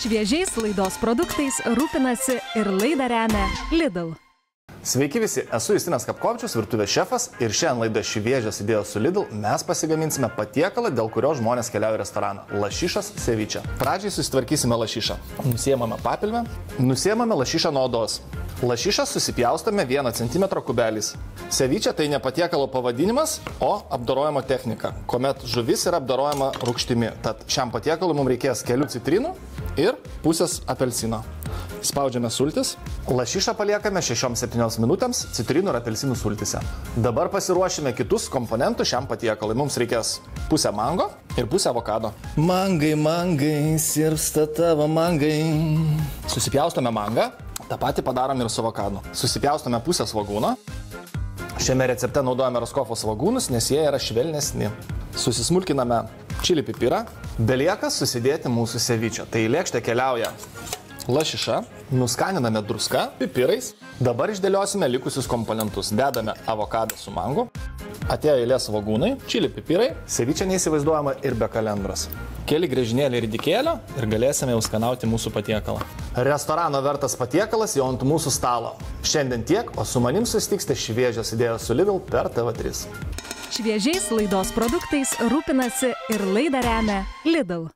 Šviežiais laidos produktais rūpinasi ir laidą remia Lidl. Sveiki visi, esu Justinas Kapkovičius, virtuvės šefas ir šiandien laidą Šviežios idėjos su Lidl mes pasigaminsime patiekalą, dėl kurio žmonės keliauja į restoraną – lašišas ceviche. Pradžiai susitvarkysime lašišą. Nusiemame papilvę, nusiemame lašišą nuo odos. Lašišą susipjaustame 1 cm kubeliais. Ceviche tai ne patiekalo pavadinimas, o apdorojimo technika, kuomet žuvis yra apdorojama rūgštimi. Tad šiam patiekalui mums reikės kelių citrinų ir pusės apelsino. Spaudžiame sultis. Lašišą paliekame 6-7 minutėms citrinų ir apelsinų sultise. Dabar pasiruošime kitus komponentus šiam patiekalui. Mums reikės pusę mango ir pusę avokado. Mangai, mangai, sirpsta tavo mangai. Susipjaustome mangą. Ta patį padarom ir su avokadu. Susipjaustome pusę svogūno. Šiame recepte naudojame Roskofo svogūnus, nes jie yra švelnesni. Susismulkiname čili pipirą. Belieka susidėti mūsų ceviche. Tai į lėkštę keliauja lašiša, nuskaniname druską, pipirais. Dabar išdėliosime likusius komponentus. Dedame avokadą su mangu. Atėjo eilė svogūnai, čili pipirai. Ceviche neįsivaizduojama ir be kalendros. Keli griežinėlį ir dikėlio ir galėsime jau skanauti mūsų patiekalą. Restorano vertas patiekalas jau ant mūsų stalo. Šiandien tiek, o su manim susitiksite Šviežios idėjos su Lidl per TV3. Šviežiais laidos produktais rūpinasi ir laidą remia Lidl.